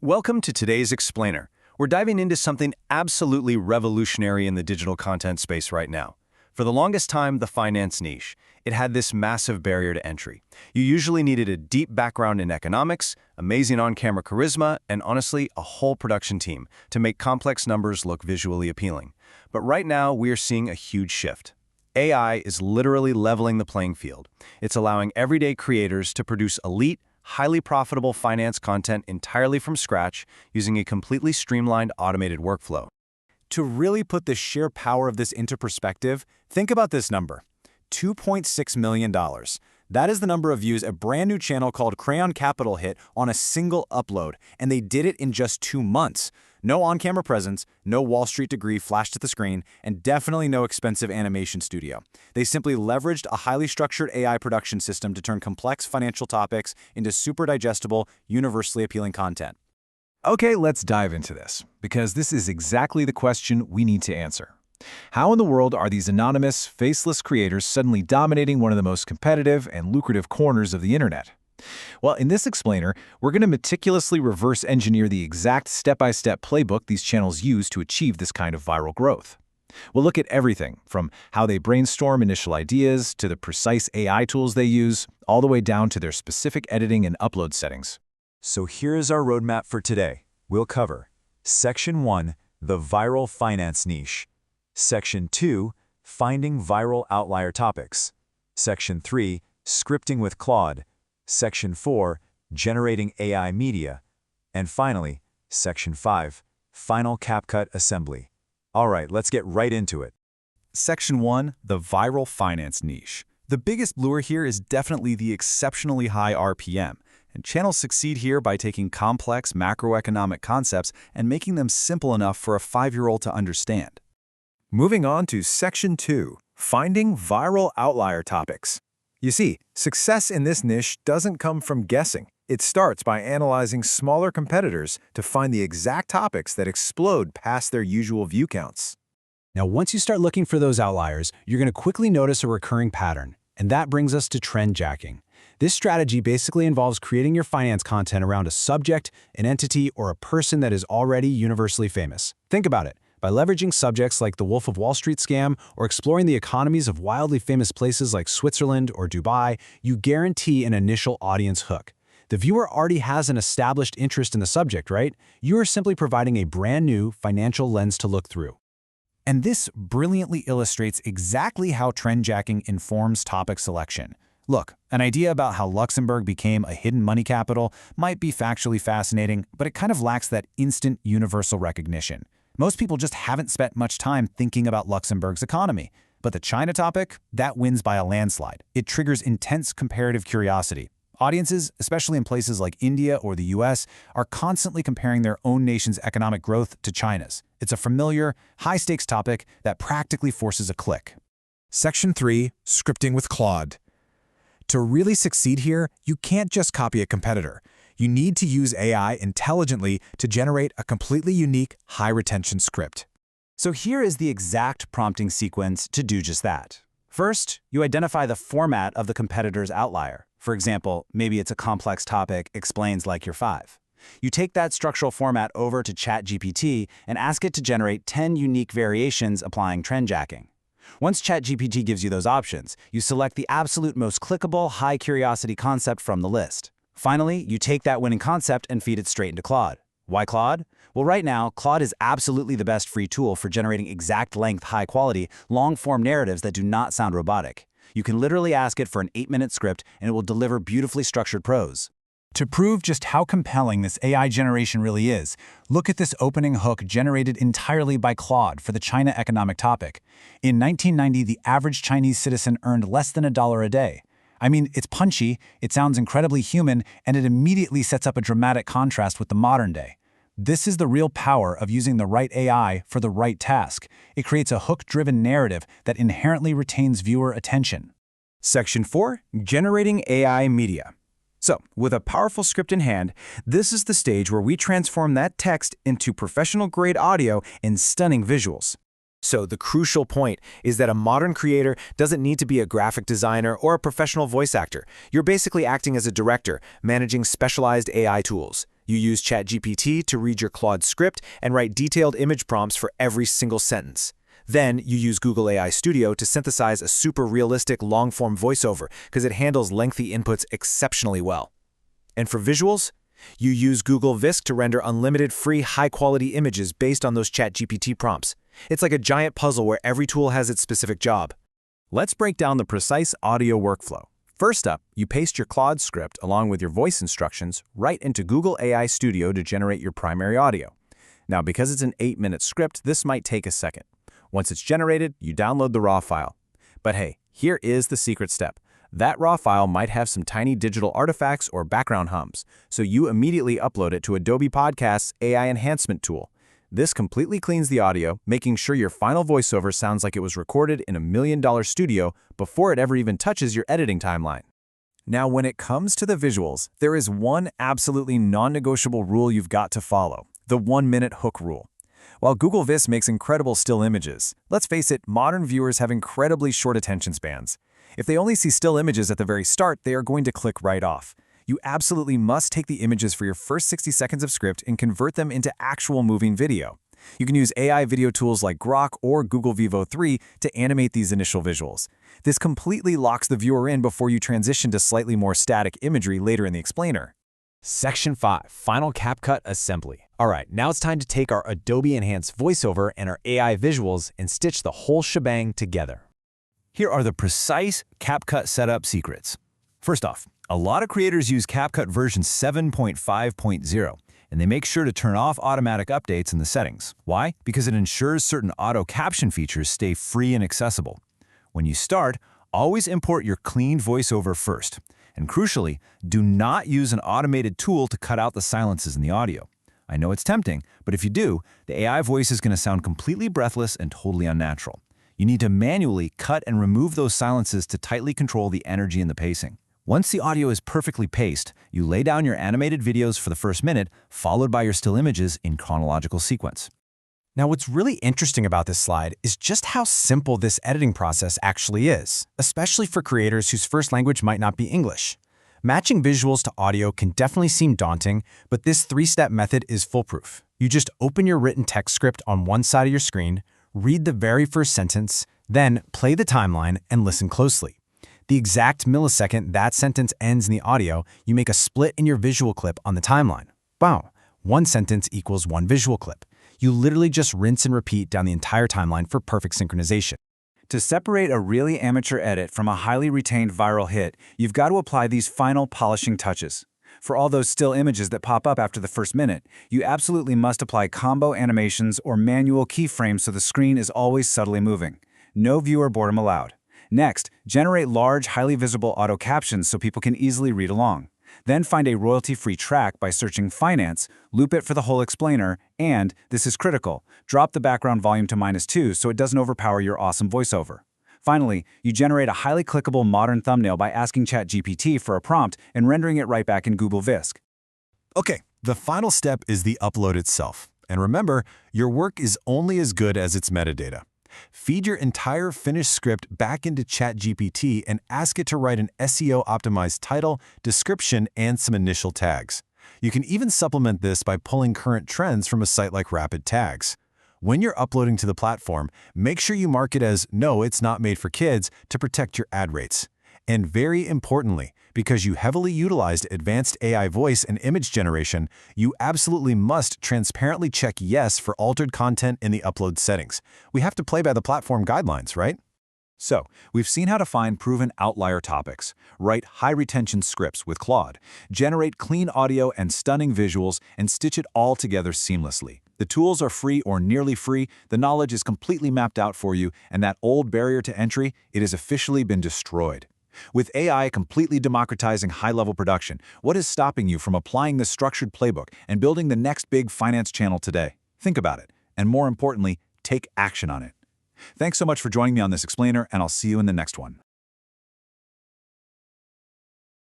Welcome to today's Explainer. We're diving into something absolutely revolutionary in the digital content space right now. For the longest time, the finance niche. It had this massive barrier to entry. You usually needed a deep background in economics, amazing on-camera charisma, and honestly, a whole production team to make complex numbers look visually appealing. But right now, we're seeing a huge shift. AI is literally leveling the playing field. It's allowing everyday creators to produce elite, highly profitable finance content entirely from scratch using a completely streamlined automated workflow. To really put the sheer power of this into perspective, think about this number, $2.6 million. That is the number of views a brand new channel called Crayon Capital hit on a single upload, and they did it in just 2 months. No on-camera presence, no Wall Street degree flashed at the screen, and definitely no expensive animation studio. They simply leveraged a highly structured AI production system to turn complex financial topics into super digestible, universally appealing content. Okay, let's dive into this, because this is exactly the question we need to answer. How in the world are these anonymous, faceless creators suddenly dominating one of the most competitive and lucrative corners of the internet? Well, in this explainer, we're going to meticulously reverse engineer the exact step-by-step playbook these channels use to achieve this kind of viral growth. We'll look at everything from how they brainstorm initial ideas to the precise AI tools they use, all the way down to their specific editing and upload settings. So here's our roadmap for today. We'll cover Section 1, the viral finance niche. Section 2, finding viral outlier topics. Section 3, scripting with Claude. Section 4, generating AI media. And finally, Section 5, final CapCut assembly. All right, let's get right into it. Section 1, the viral finance niche. The biggest lure here is definitely the exceptionally high RPM. And channels succeed here by taking complex macroeconomic concepts and making them simple enough for a 5-year-old to understand. Moving on to Section 2, finding viral outlier topics. You see, success in this niche doesn't come from guessing. It starts by analyzing smaller competitors to find the exact topics that explode past their usual view counts. Now, once you start looking for those outliers, you're going to quickly notice a recurring pattern, and that brings us to trend jacking. This strategy basically involves creating your finance content around a subject, an entity, or a person that is already universally famous. Think about it. By leveraging subjects like the Wolf of Wall Street scam or exploring the economies of wildly famous places like Switzerland or Dubai, you guarantee an initial audience hook. The viewer already has an established interest in the subject, right? You are simply providing a brand new financial lens to look through. And this brilliantly illustrates exactly how trend jacking informs topic selection. Look, an idea about how Luxembourg became a hidden money capital might be factually fascinating, but it kind of lacks that instant universal recognition. Most people just haven't spent much time thinking about Luxembourg's economy. But the China topic, that wins by a landslide. It triggers intense comparative curiosity. Audiences, especially in places like India or the US, are constantly comparing their own nation's economic growth to China's. It's a familiar, high-stakes topic that practically forces a click. Section 3, scripting with Claude. To really succeed here, you can't just copy a competitor. You need to use AI intelligently to generate a completely unique, high-retention script. So here is the exact prompting sequence to do just that. First, you identify the format of the competitor's outlier. For example, maybe it's a complex topic explains like you're 5. You take that structural format over to ChatGPT and ask it to generate 10 unique variations applying trend jacking. Once ChatGPT gives you those options, you select the absolute most clickable, high-curiosity concept from the list. Finally, you take that winning concept and feed it straight into Claude. Why Claude? Well, right now, Claude is absolutely the best free tool for generating exact-length, high-quality, long-form narratives that do not sound robotic. You can literally ask it for an 8-minute script, and it will deliver beautifully structured prose. To prove just how compelling this AI generation really is, look at this opening hook generated entirely by Claude for the China economic topic. In 1990, the average Chinese citizen earned less than $1 a day. I mean, it's punchy, it sounds incredibly human, and it immediately sets up a dramatic contrast with the modern day. This is the real power of using the right AI for the right task. It creates a hook-driven narrative that inherently retains viewer attention. Section 4, generating AI media. So, with a powerful script in hand, this is the stage where we transform that text into professional-grade audio and stunning visuals. So the crucial point is that a modern creator doesn't need to be a graphic designer or a professional voice actor. You're basically acting as a director, managing specialized AI tools. You use ChatGPT to read your Claude script and write detailed image prompts for every single sentence. Then, you use Google AI Studio to synthesize a super realistic long-form voiceover because it handles lengthy inputs exceptionally well. And for visuals, you use Google Visc to render unlimited free high-quality images based on those ChatGPT prompts. It's like a giant puzzle where every tool has its specific job. Let's break down the precise audio workflow. First up, you paste your Claude script along with your voice instructions right into Google AI Studio to generate your primary audio. Now, because it's an 8-minute script, this might take a second. Once it's generated, you download the raw file. But hey, here is the secret step. That raw file might have some tiny digital artifacts or background hums, so you immediately upload it to Adobe Podcast's AI enhancement tool. This completely cleans the audio, making sure your final voiceover sounds like it was recorded in $1 million studio before it ever even touches your editing timeline. Now, when it comes to the visuals, there is one absolutely non-negotiable rule you've got to follow: the 1-minute hook rule. While Google Visc makes incredible still images, let's face it, modern viewers have incredibly short attention spans. If they only see still images at the very start, they are going to click right off. You absolutely must take the images for your first 60 seconds of script and convert them into actual moving video. You can use AI video tools like Grok or Google Vivo 3 to animate these initial visuals. This completely locks the viewer in before you transition to slightly more static imagery later in the explainer. Section 5. Final CapCut Assembly. Alright, now it's time to take our Adobe Enhanced voiceover and our AI visuals and stitch the whole shebang together. Here are the precise CapCut setup secrets. First off, a lot of creators use CapCut version 7.5.0, and they make sure to turn off automatic updates in the settings. Why? Because it ensures certain auto caption features stay free and accessible. When you start, always import your cleaned voiceover first. And crucially, do not use an automated tool to cut out the silences in the audio. I know it's tempting, but if you do, the AI voice is going to sound completely breathless and totally unnatural. You need to manually cut and remove those silences to tightly control the energy and the pacing. Once the audio is perfectly paced, you lay down your animated videos for the first minute, followed by your still images in chronological sequence. Now, what's really interesting about this slide is just how simple this editing process actually is, especially for creators whose first language might not be English. Matching visuals to audio can definitely seem daunting, but this 3-step method is foolproof. You just open your written text script on one side of your screen, read the very first sentence, then play the timeline and listen closely. The exact millisecond that sentence ends in the audio, you make a split in your visual clip on the timeline. Wow, one sentence equals one visual clip. You literally just rinse and repeat down the entire timeline for perfect synchronization. To separate a really amateur edit from a highly retained viral hit, you've got to apply these final polishing touches. For all those still images that pop up after the first minute, you absolutely must apply combo animations or manual keyframes so the screen is always subtly moving. No viewer boredom allowed. Next, generate large, highly visible auto captions so people can easily read along. Then find a royalty-free track by searching Finance, loop it for the whole explainer, and, this is critical, drop the background volume to -2 so it doesn't overpower your awesome voiceover. Finally, you generate a highly clickable modern thumbnail by asking ChatGPT for a prompt and rendering it right back in Google Visc. Okay, the final step is the upload itself. And remember, your work is only as good as its metadata. Feed your entire finished script back into ChatGPT and ask it to write an SEO-optimized title, description, and some initial tags. You can even supplement this by pulling current trends from a site like Rapid Tags. When you're uploading to the platform, make sure you mark it as "No, it's not made for kids" to protect your ad rates. And very importantly, because you heavily utilized advanced AI voice and image generation, you absolutely must transparently check yes for altered content in the upload settings. We have to play by the platform guidelines, right? So, we've seen how to find proven outlier topics, write high-retention scripts with Claude, generate clean audio and stunning visuals, and stitch it all together seamlessly. The tools are free or nearly free, the knowledge is completely mapped out for you, and that old barrier to entry, it has officially been destroyed. With AI completely democratizing high-level production, what is stopping you from applying this structured playbook and building the next big finance channel today? Think about it, and more importantly, take action on it. Thanks so much for joining me on this explainer, and I'll see you in the next one.